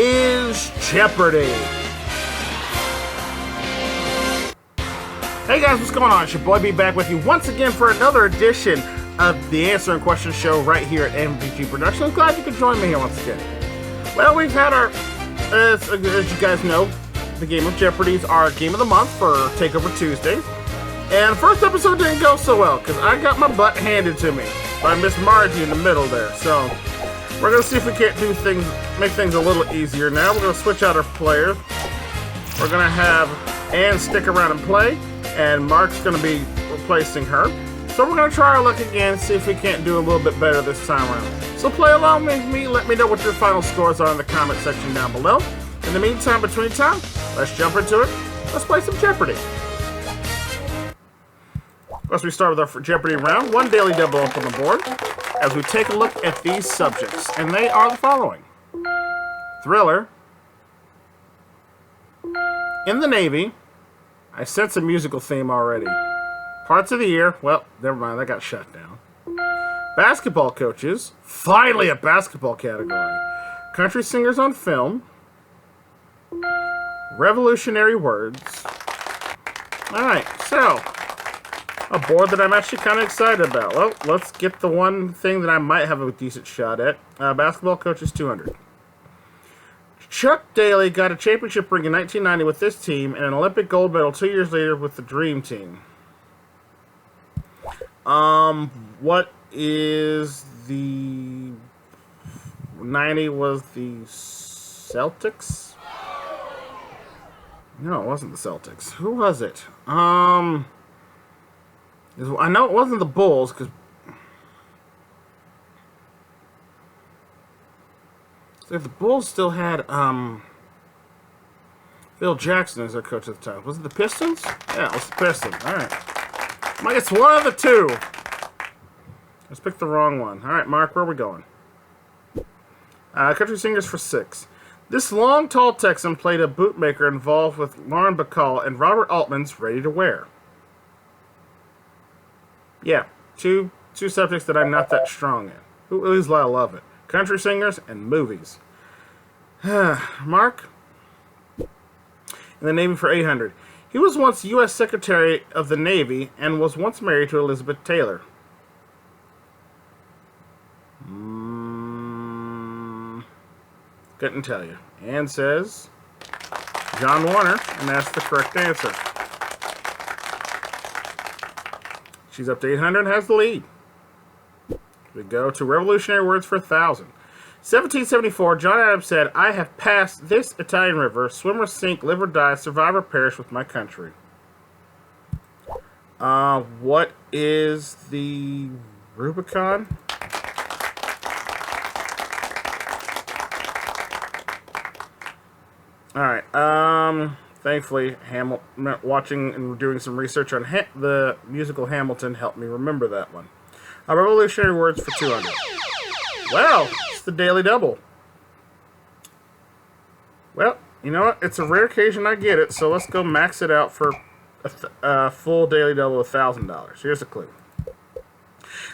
is Jeopardy! Hey guys, what's going on? It's your boy B back with you once again for another edition of the Answer and Question Show right here at MVG Productions. Glad you could join me here once again. Well, we've had our, as you guys know, the game of Jeopardy is our game of the month for Takeover Tuesday. And the first episode didn't go so well because I got my butt handed to me by Miss Margie in the middle there. So we're going to see if we can't make things a little easier now. We're going to switch out our players. We're going to have Ann stick around and play, and Mark's going to be replacing her. So we're going to try our luck again and see if we can't do a little bit better this time around. So play along with me. Let me know what your final scores are in the comment section down below. In the meantime, between time, let's jump into it. Let's play some Jeopardy. First, we start with our Jeopardy round. One daily double up on the board as we take a look at these subjects. And they are the following. Thriller. In the Navy. I sense a musical theme already. Parts of the year. Well, never mind. That got shut down. Basketball coaches. Finally a basketball category. Country singers on film. Revolutionary words. Alright, so a board that I'm actually kind of excited about. Well, let's get the one thing that I might have a decent shot at. Basketball coaches 200. Chuck Daly got a championship ring in 1990 with this team and an Olympic gold medal 2 years later with the Dream Team. What is the 90 was the Celtics? No, it wasn't the Celtics. Who was it? I know it wasn't the Bulls, because the Bulls still had Phil Jackson as their coach at the time. Was it the Pistons? Yeah, it was the Pistons. Alright. Mike, it's one of the two. Let's pick the wrong one. Alright, Mark, where are we going? Country singers for 6. This long, tall Texan played a bootmaker involved with Lauren Bacall and Robert Altman's Ready to Wear. Yeah, two subjects that I'm not that strong in. At least I love it. Country singers and movies. Mark? In the Navy for 800. He was once U.S. Secretary of the Navy and was once married to Elizabeth Taylor. Couldn't tell you. Ann says John Warner, and that's the correct answer. She's up to 800 and has the lead. We go to Revolutionary Words for 1,000. 1774, John Adams said, I have passed this Italian river, swim or sink, live or die, survive or perish with my country. What is the Rubicon? Alright, thankfully, watching and doing some research on the musical Hamilton helped me remember that one. Revolutionary Words for 200. Well, it's the Daily Double. Well, you know what? It's a rare occasion I get it, so let's go max it out for a full Daily Double of $1,000. Here's a clue.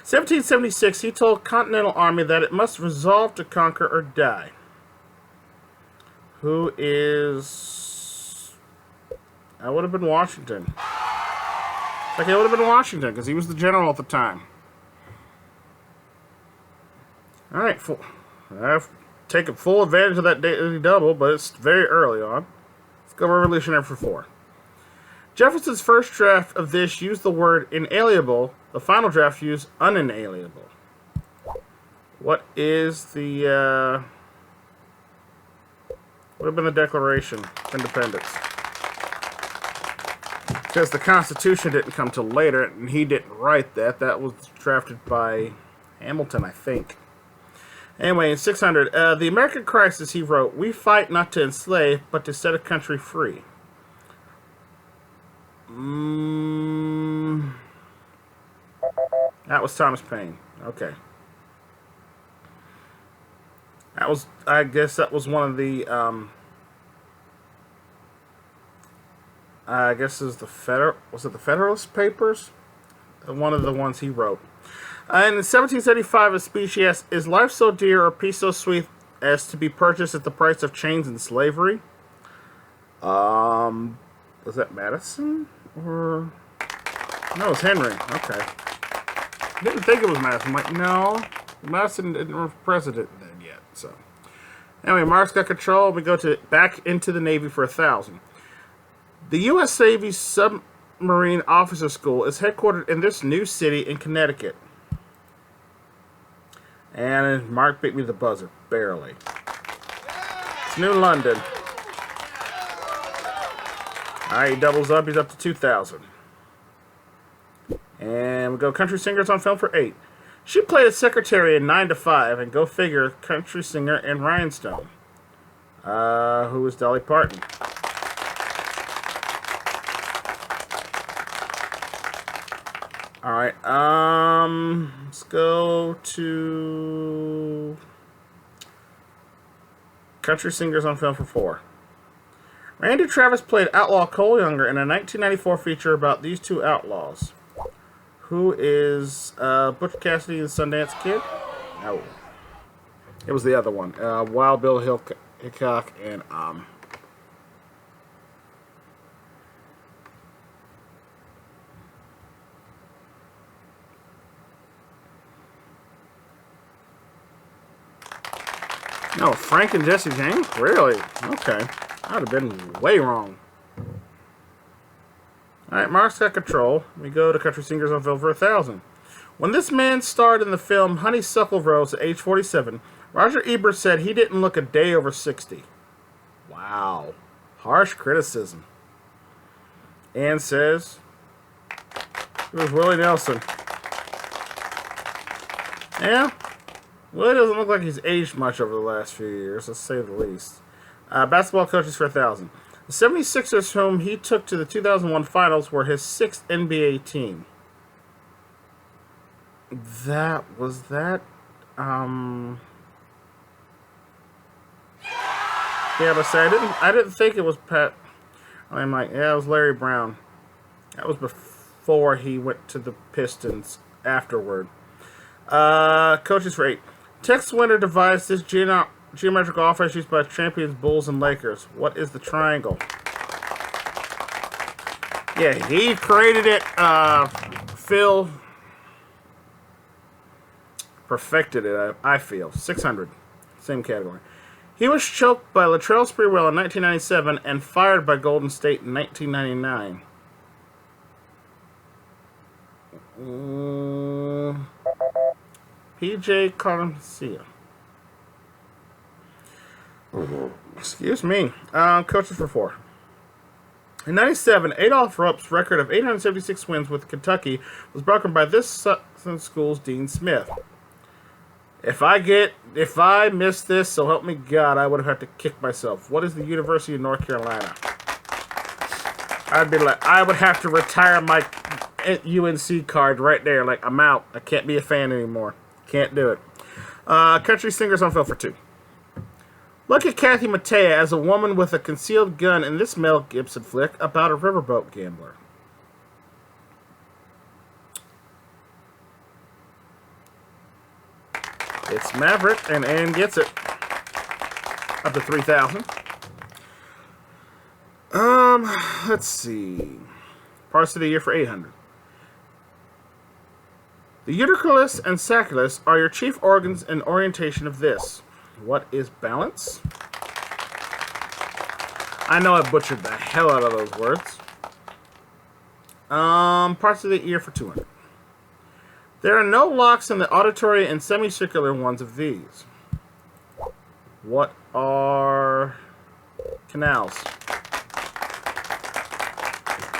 1776, he told Continental Army that it must resolve to conquer or die. Who is... That would have been Washington. Like, it would have been Washington, because he was the general at the time. Alright, I've taken full advantage of that daily double, but it's very early on. Let's go Revolutionary for 4. Jefferson's first draft of this used the word inalienable. The final draft used unalienable. What is the... Would have been the Declaration of Independence. Because the Constitution didn't come till later, and he didn't write that. That was drafted by Hamilton, I think. Anyway, in 600, the American Crisis, he wrote, we fight not to enslave, but to set a country free. That was Thomas Paine. Okay. That was, I guess that was one of the, I guess it was was it the Federalist Papers? One of the ones he wrote. In 1775, a speech he asked, is life so dear or peace so sweet as to be purchased at the price of chains and slavery. Was that Madison? Or no, it was Henry. Okay. Didn't think it was Madison. I'm like, no, Madison didn't was president then yet. So anyway, Mark's got control. We go to back into the Navy for 1,000. The U.S. Navy Submarine Officer School is headquartered in this new city in Connecticut. And Mark beat me to the buzzer, barely. It's New London. Alright, he doubles up. He's up to 2,000. And we go country singers on film for 8. She played a secretary in 9 to 5, and go figure, country singer in Rhinestone. Who was Dolly Parton? Alright, let's go to country singers on film for 4. Randy Travis played outlaw Cole Younger in a 1994 feature about these two outlaws. Who is Butch Cassidy and the Sundance Kid? No. It was the other one. Wild Bill Hickok and no, Frank and Jesse James? Really? Okay. I'd have been way wrong. Alright, Mark's got control. We go to country singers on film for 1,000. When this man starred in the film Honeysuckle Rose at age 47, Roger Ebert said he didn't look a day over 60. Wow. Harsh criticism. Ann says it was Willie Nelson. Yeah. Willie doesn't look like he's aged much over the last few years, let's say the least. Basketball coaches for 1,000. The 76ers, whom he took to the 2001 finals, were his 6th NBA team. Yeah, but say I didn't think it was Pat. I'm like, yeah, it was Larry Brown. That was before he went to the Pistons afterward. Coaches for 8. Tex Winter devised this geometrical offense used by champions Bulls and Lakers. What is the triangle? Yeah, he created it. Phil perfected it, I feel. 600. Same category. He was choked by Latrell Sprewell in 1997 and fired by Golden State in 1999. PJ Carmencia. Excuse me. Coaches for 4. In 97, Adolph Rupp's record of 876 wins with Kentucky was broken by this school's Dean Smith. If I missed this, so help me God, I would have had to kick myself. What is the University of North Carolina? I'd be like, I would have to retire my UNC card right there. Like, I'm out. I can't be a fan anymore. Can't do it. Country singers on film for 2. Look at Kathy Mattea as a woman with a concealed gun in this Mel Gibson flick about a riverboat gambler. It's Maverick, and Ann gets it. Up to 3,000. Let's see. Parts of the year for 800. The utriculus and sacculus are your chief organs and orientation of this. What is balance? I know I butchered the hell out of those words. Parts of the ear for 200. There are no locks in the auditory and semicircular ones of these. What are canals?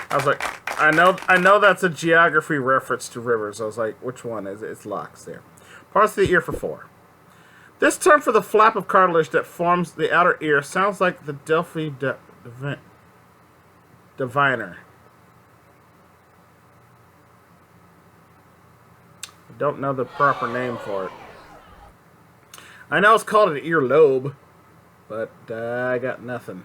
I was like, I know that's a geography reference to rivers. I was like, which one is it? It's locks there. Parts of the ear for 4. This term for the flap of cartilage that forms the outer ear sounds like the Delphi diviner. I don't know the proper name for it. I know it's called an earlobe, but I got nothing.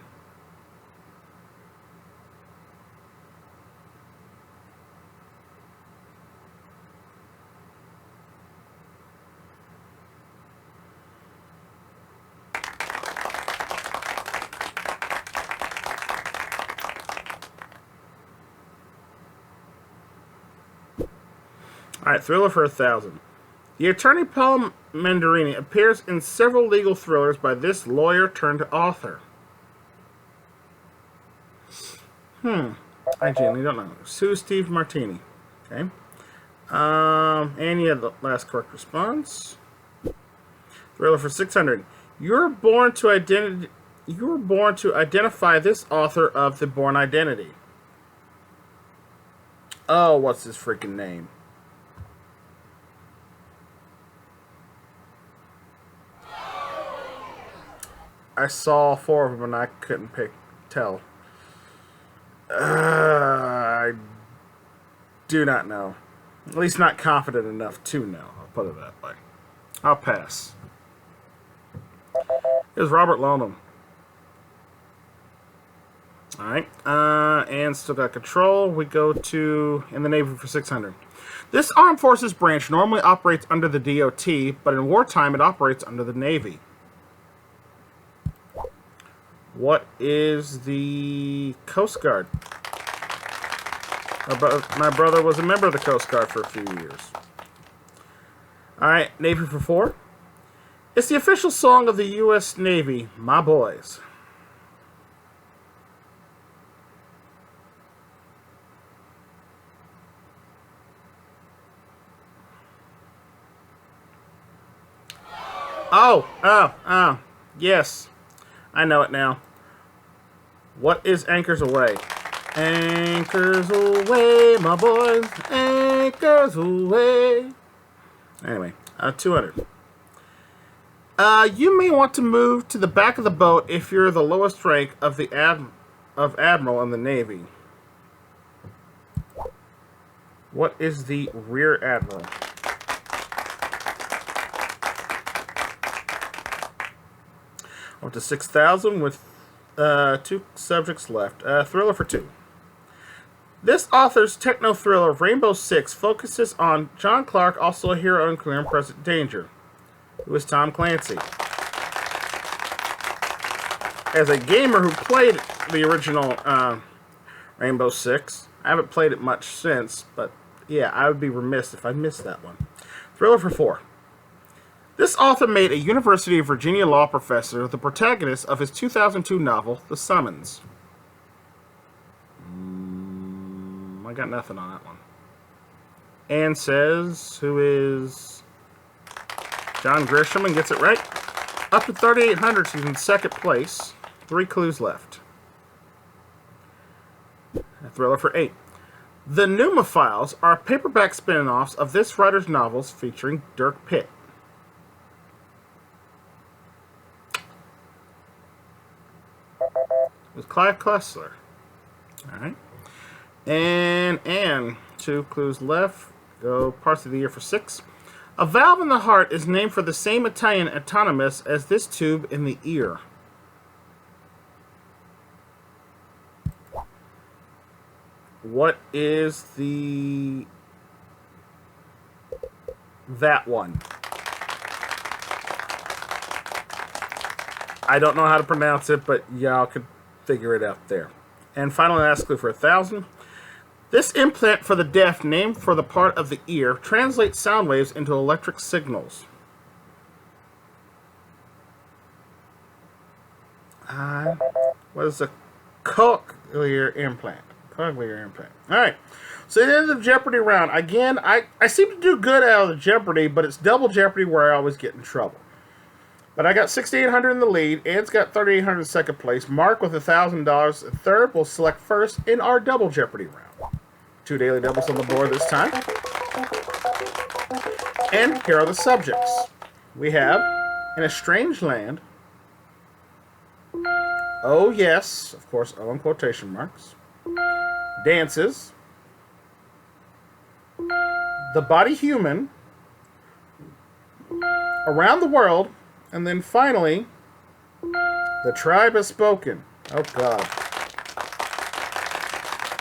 Alright, thriller for 1,000. The attorney Paul Mandarini appears in several legal thrillers by this lawyer turned author. I genuinely don't know. Sue Steve Martini. Okay. And you had the last correct response. Thriller for 600. You were born to identify this author of The Bourne Identity. Oh, what's his freaking name? I saw 4 of them and I couldn't tell. I do not know. At least not confident enough to know. I'll put it that way. I'll pass. It was Robert Lonham. Alright. And still got control. We go to in the Navy for 600. This armed forces branch normally operates under the DOT, but in wartime it operates under the Navy. What is the Coast Guard? My brother was a member of the Coast Guard for a few years. Alright, Navy for 4. It's the official song of the U.S. Navy, My Boys. Oh, yes. I know it now. What is Anchors Aweigh? Anchors aweigh, my boys. Anchors aweigh. Anyway, 200. You may want to move to the back of the boat if you're the lowest rank of the admiral in the Navy. What is the rear admiral? Up to 6,000 with 2 subjects left. Thriller for 2. This author's techno thriller Rainbow Six focuses on John Clark, also a hero in clear and present danger. Who is Tom Clancy? As a gamer who played the original Rainbow Six, I haven't played it much since, but yeah, I would be remiss if I missed that one. Thriller for 4. This author made a University of Virginia law professor the protagonist of his 2002 novel, The Summons. I got nothing on that one. Anne says, who is John Grisham, and gets it right. Up to 3,800, she's in second place. 3 clues left. A thriller for 8. The Pneumophiles are paperback spin-offs of this writer's novels featuring Dirk Pitt. It was Clive Cussler. Alright. And 2 clues left. Go parts of the year for 6. A valve in the heart is named for the same Italian eponymous as this tube in the ear. What is that one? I don't know how to pronounce it, but y'all could figure it out there. And finally, last clue for 1,000. This implant for the deaf, named for the part of the ear, translates sound waves into electric signals. What is a cochlear implant? Cochlear implant. Alright. So at the end of the Jeopardy round, again, I seem to do good out of the Jeopardy, but it's double Jeopardy where I always get in trouble. But I got 6,800 in the lead. Ed's got 3,800 in second place. Mark with $1,000 in third will select first in our double Jeopardy round. 2 daily doubles on the board this time. And here are the subjects. We have In a Strange Land. Oh yes, of course, O in quotation marks. Dances. The Body Human. Around the World. And then finally, The Tribe Has Spoken. Oh God.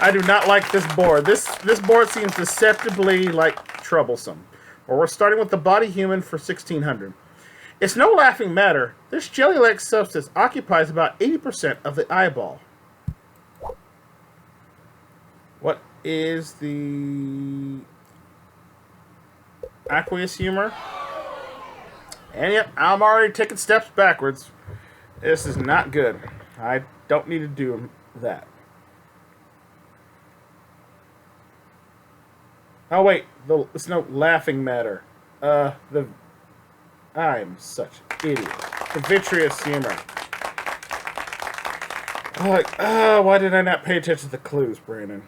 I do not like this board. This board seems deceptively troublesome. Well, we're starting with The Body Human for 1,600. It's no laughing matter. This jelly-like substance occupies about 80% of the eyeball. What is the aqueous humor. And yep, I'm already taking steps backwards. This is not good. I don't need to do that. Oh wait, it's no laughing matter. I'm such an idiot. The vitreous humor. Why did I not pay attention to the clues, Brandon?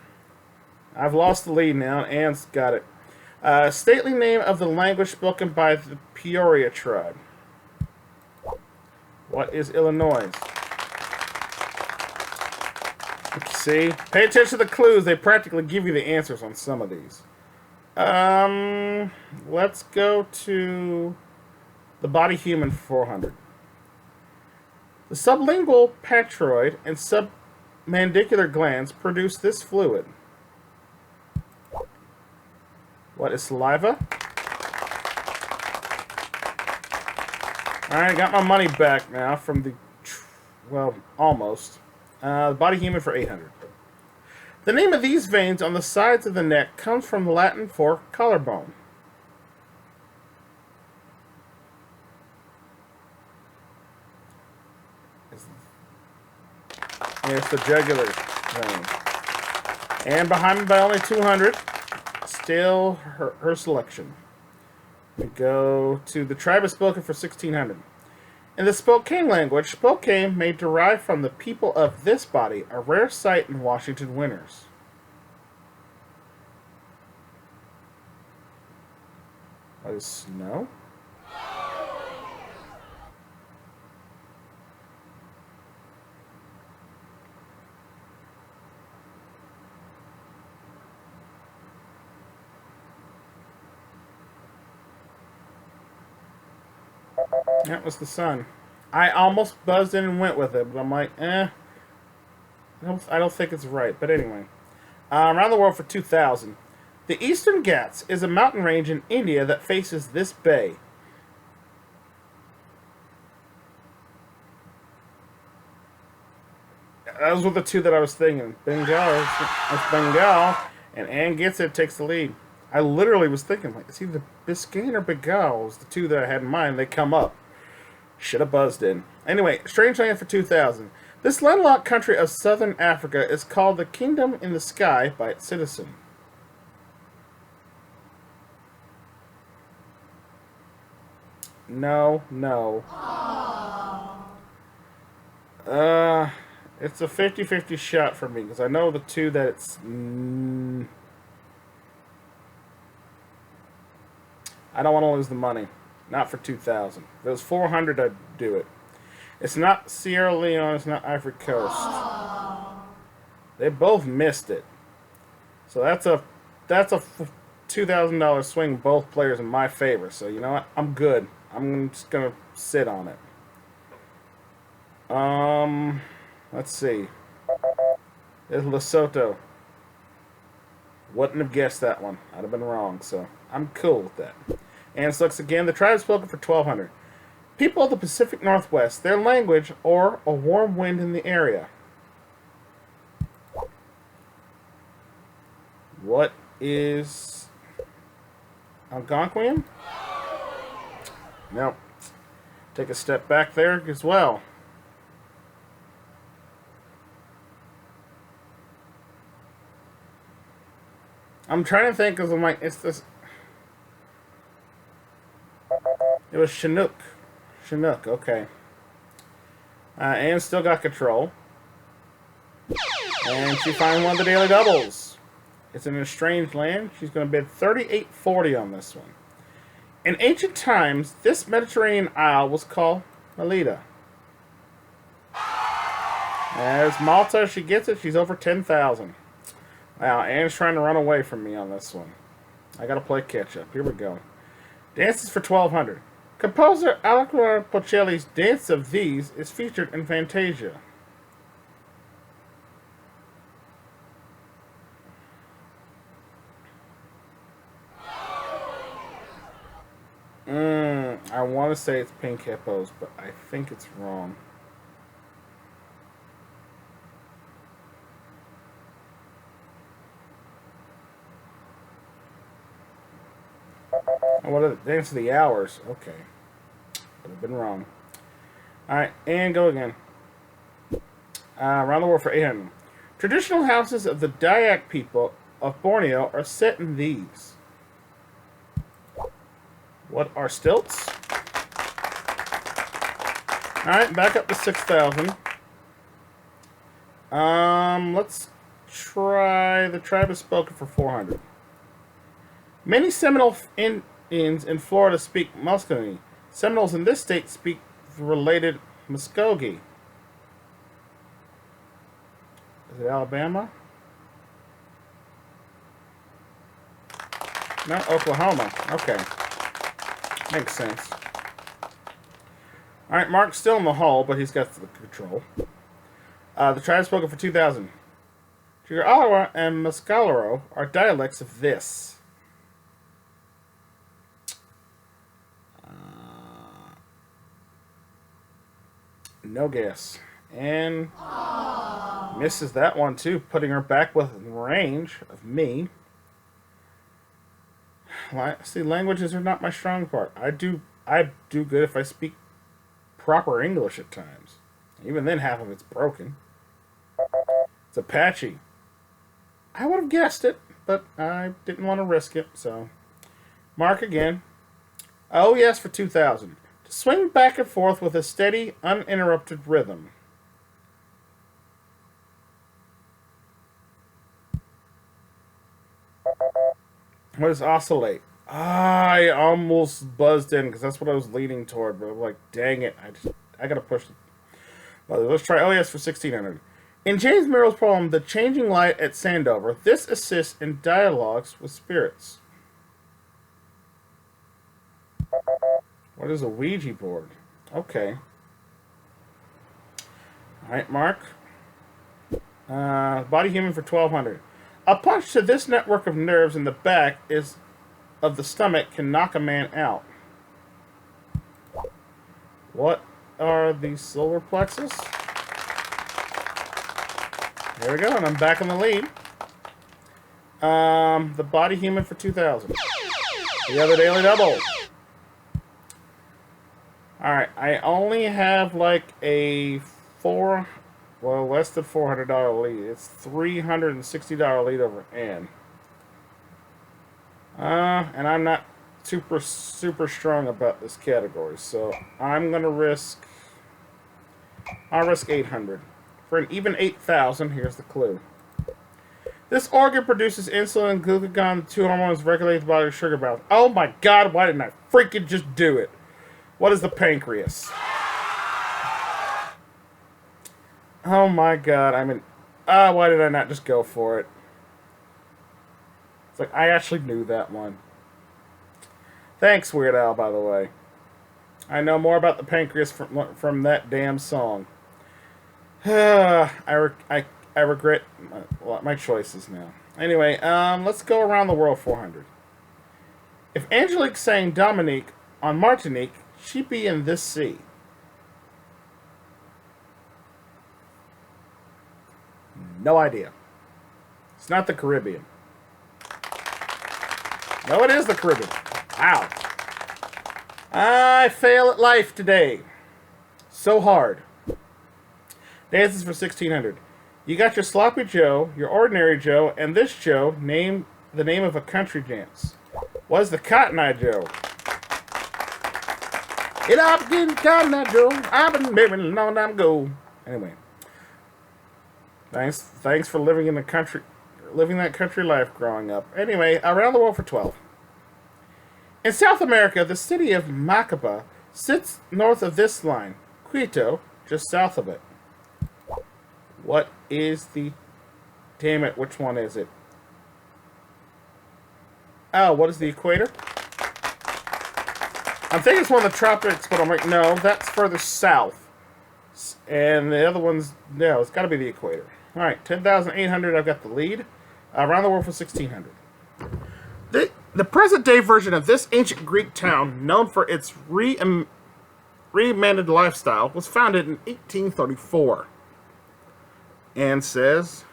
I've lost the lead now. Anne's got it. Stately name of the language spoken by the Peoria tribe. What is Illinois? See? Pay attention to the clues. They practically give you the answers on some of these. Let's go to the body human 400. The sublingual patroid and submandibular glands produce this fluid. What is saliva? Alright, got my money back now from the... well, almost. The body human for 800. The name of these veins on the sides of the neck comes from Latin for collarbone. It's the jugular vein. And behind me by only 200. Still her selection. We go to the tribe is spoken for 1600. In the Spokane language, Spokane may derive from the people of this body, a rare sight in Washington winters. What is snow? That was the sun. I almost buzzed in and went with it, but I'm like, I don't think it's right. But anyway, around the world for 2000. The Eastern Ghats is a mountain range in India that faces this bay. Those were the two that I was thinking. Bengal, it's Bengal, and Anne gets it, takes the lead. I literally was thinking, like, it's either Biscayne or Bengal was the two that I had in mind. They come up. Should have buzzed in. Anyway, strange land for 2000. This landlocked country of southern Africa is called the Kingdom in the Sky by its citizen. No. It's a 50-50 shot for me, because I know the two that it's... I don't want to lose the money. Not for 2,000. If it was 400, I'd do it. It's not Sierra Leone. It's not Ivory Coast. They both missed it. So that's a $2,000 swing. Both players in my favor. So you know what? I'm good. I'm just gonna sit on it. Let's see. It's Lesotho. Wouldn't have guessed that one. I'd have been wrong. So I'm cool with that. And so, again, the tribe spoken for 1200. People of the Pacific Northwest, their language, or a warm wind in the area. What is Algonquian? Nope. Take a step back there as well. I'm trying to think, because I'm like, it's this... It was Chinook. Chinook, okay. Anne still got control. And she finds one of the daily doubles. It's in a strange land. She's going to bid $38.40 on this one. In ancient times, this Mediterranean isle was called Melita. As Malta, she gets it. She's over 10,000. Wow, Anne's trying to run away from me on this one. I got to play catch up. Here we go. Dances for 1200. Composer Alessandro Pocelli's Dance of These is featured in Fantasia. I want to say it's Pink Hippos, but I think it's wrong. What Dance of the Hours. Okay. Would have been wrong. Alright, and go again. Around the world for 800. Traditional houses of the Dayak people of Borneo are set in these. What are stilts? Alright, back up to 6,000. Let's try the tribe is spoken for 400. Many Seminole Indians in Florida speak Muscogee. Seminoles in this state speak the related Muskogee. Is it Alabama? No, Oklahoma. Okay. Makes sense. Alright, Mark's still in the hall, but he's got the control. The tribe spoken for 2,000. Chigarawa and Muscalero are dialects of this. No guess. And misses that one too, putting her back within range of me. See, languages are not my strong part. I do good if I speak proper English at times. Even then, half of it's broken. It's Apache. I would have guessed it, but I didn't want to risk it, so. Mark again. Oh, yes, for 2,000. To swing back and forth with a steady, uninterrupted rhythm. What is oscillate? I almost buzzed in because that's what I was leaning toward, but I'm like, dang it, I gotta push it. Well, let's try. Oh yes, for 1,600. In James Merrill's poem, "The Changing Light at Sandover," this assists in dialogues with spirits. What is a Ouija board? Okay. All right, Mark. Body human for 1,200. A punch to this network of nerves in the back of the stomach can knock a man out. What are the solar plexus? There we go, and I'm back in the lead. The body human for 2,000. The other daily double. Alright, I only have like a less than $400 lead. It's $360 lead over Ann. And I'm not super strong about this category, so I'm gonna risk. I'll risk 800 for an even 8,000. Here's the clue. This organ produces insulin and glucagon, two hormones regulate the body's sugar balance. Oh my God! Why didn't I freaking just do it? What is the pancreas? Oh my God! I mean, why did I not just go for it? It's like, I actually knew that one. Thanks, Weird Al, by the way. I know more about the pancreas from that damn song. I regret my choices now. Anyway, let's go around the world 400. If Angelique sang Dominique on Martinique, she'd be in this sea. No idea. It's not the Caribbean. No, it is the Caribbean. Wow. I fail at life today. So hard. Dances for 1,600. You got your Sloppy Joe, your Ordinary Joe, and this Joe, name the name of a country dance. What is the Cotton Eye Joe? Get up, get Cotton Eye Joe. I've been married a long time ago. Anyway. Thanks for living in the country, living that country life growing up. Anyway, around the world for 12. In South America, the city of Macaba sits north of this line. Quito, just south of it. What is the... Damn it, which one is it? Oh, what is the equator? I'm thinking it's one of the tropics, but I'm like, no, that's further south. And the other one's... No, it's got to be the equator. Alright, 10,800, I've got the lead. Around the world for 1,600. The present-day version of this ancient Greek town, known for its regimented lifestyle, was founded in 1834. And says,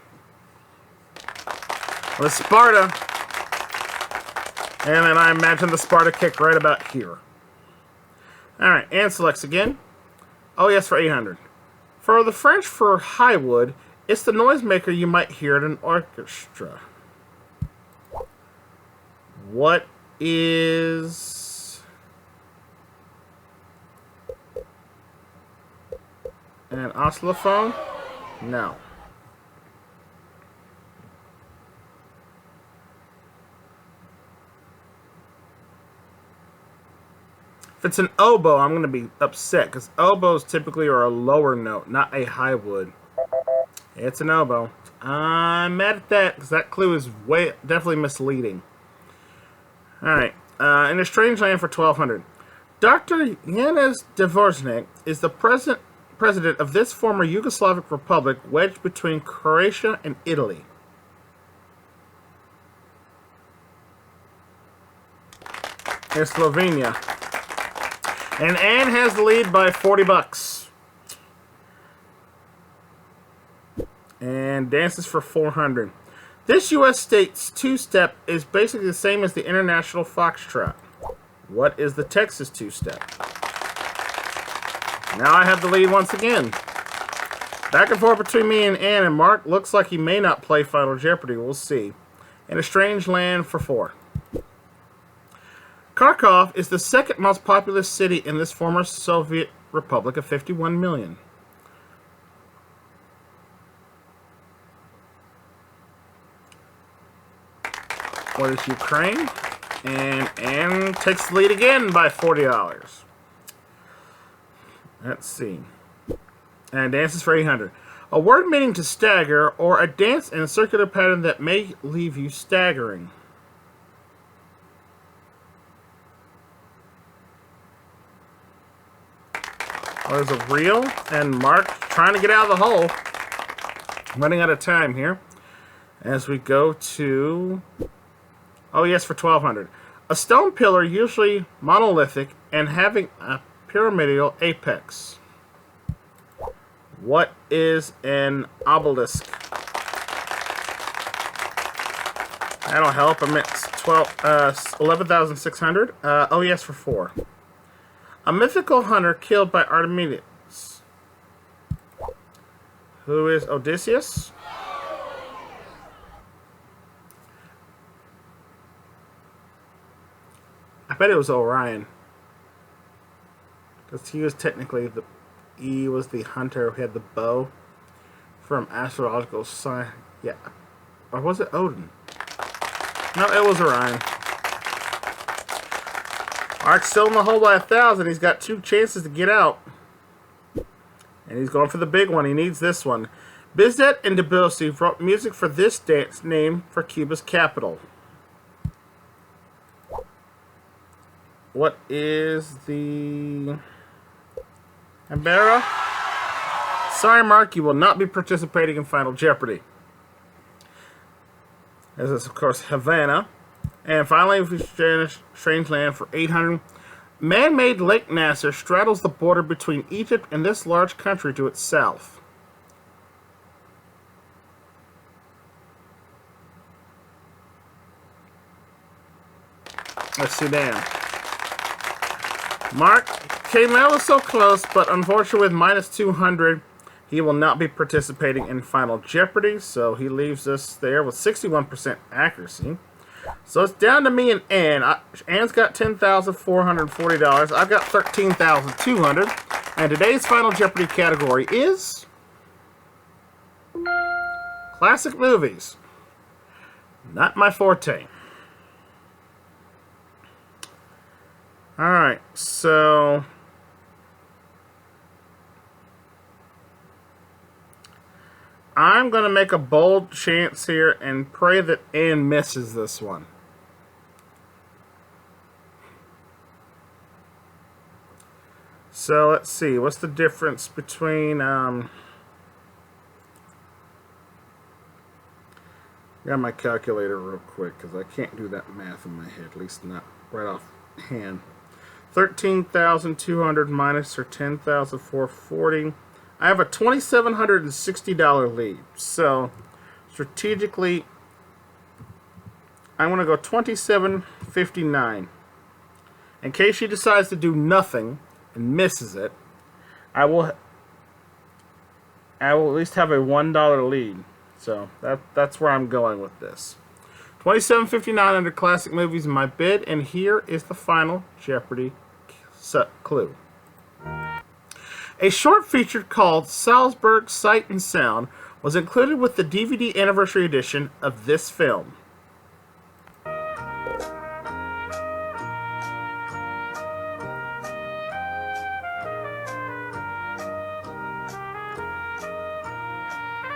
well, Sparta And then I imagine the Sparta kick right about here. Alright, Anne selects again. Oh yes, for 800. For the French for Highwood, it's the noisemaker you might hear at an orchestra. What is an oscillophone? No. If it's an oboe, I'm going to be upset, because oboes typically are a lower note, not a high wood. It's an oboe. I'm mad at that, because that clue is definitely misleading. Alright, in a strange land for 1200. Dr. Janez Dvořák is the president of this former Yugoslavic republic wedged between Croatia and Italy. It's Slovenia. And Anne has the lead by 40 bucks. And dances for 400. This U.S. state's two-step is basically the same as the international foxtrot. What is the Texas two-step? Now I have the lead once again. Back and forth between me and Anne, and Mark looks like he may not play Final Jeopardy. We'll see. In a strange land for 4. Kharkov is the second most populous city in this former Soviet republic of 51 million. What is Ukraine? And Anne takes the lead again by $40. Let's see. And dances for 800. A word meaning to stagger, or a dance in a circular pattern that may leave you staggering. There's a reel, and Mark trying to get out of the hole. Running out of time here. As we go to... Oh yes, for 1200. A stone pillar, usually monolithic, and having a pyramidal apex. What is an obelisk? That'll help. I meant 11,600. Oh yes, for 4. A mythical hunter killed by Artemis. Who is Odysseus? I bet it was Orion. Because he was technically he was the hunter who had the bow from astrological sign. Yeah. Or was it Odin? No, it was Orion. Mark's still in the hole by 1,000. He's got 2 chances to get out. And he's going for the big one. He needs this one. Bizet and Debussy wrote music for this dance named for Cuba's capital. What is the... Ibarra? Sorry, Mark, you will not be participating in Final Jeopardy. This is, of course, Havana. And finally, we finish Strange Land for 800. Man-made Lake Nasser straddles the border between Egypt and this large country to its south. That's Sudan. Mark came out so close, but unfortunately with minus 200, he will not be participating in Final Jeopardy, so he leaves us there with 61% accuracy. So it's down to me and Anne. Anne's got $10,440. I've got $13,200. And today's Final Jeopardy category is... classic movies. Not my forte. Alright, so... I'm going to make a bold chance here and pray that Anne misses this one. So let's see. What's the difference between... Got my calculator real quick because I can't do that math in my head. At least not right off hand. 13,200 minus or 10,440. I have a $2,760 lead. So, strategically, I'm going to go $27.59. In case she decides to do nothing and misses it, I will at least have a $1 lead. So that's where I'm going with this. $27.59 under classic movies in my bid, and here is the final Jeopardy clue. A short feature called Salzburg Sight and Sound was included with the DVD anniversary edition of this film.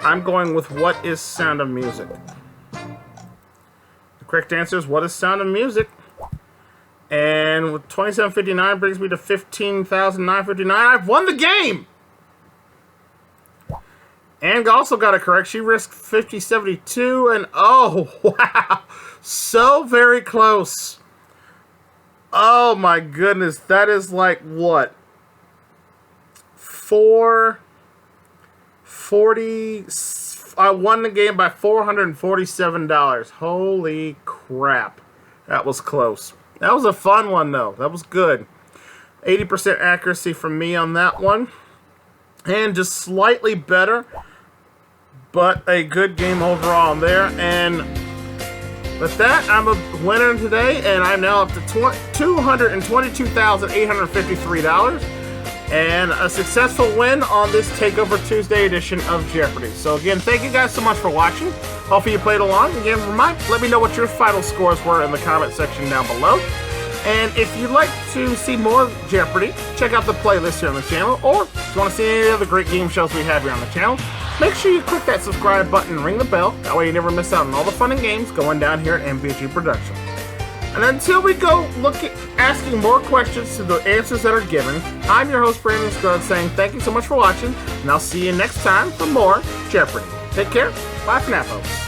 I'm going with What is Sound of Music? The correct answer is What is Sound of Music? And with $27.59 brings me to $15,959. I've won the game! And also got it correct. She risked $50.72, and oh, wow. So very close. Oh my goodness. That is like what? 440. I won the game by $447. Holy crap. That was close. That was a fun one, though. That was good. 80% accuracy from me on that one. And just slightly better, but a good game overall there. And with that, I'm a winner today, and I'm now up to $222,853. And a successful win on this Takeover Tuesday edition of Jeopardy. So again, thank you guys so much for watching. Hopefully you played along. Again, let me know what your final scores were in the comment section down below. And if you'd like to see more Jeopardy, check out the playlist here on the channel. Or if you want to see any other great game shows we have here on the channel, make sure you click that subscribe button and ring the bell. That way you never miss out on all the fun and games going down here at MVG Productions. And until we go asking more questions to the answers that are given, I'm your host, Brandon Scruggs, saying thank you so much for watching, and I'll see you next time for more Jeopardy. Take care. Bye for now, folks.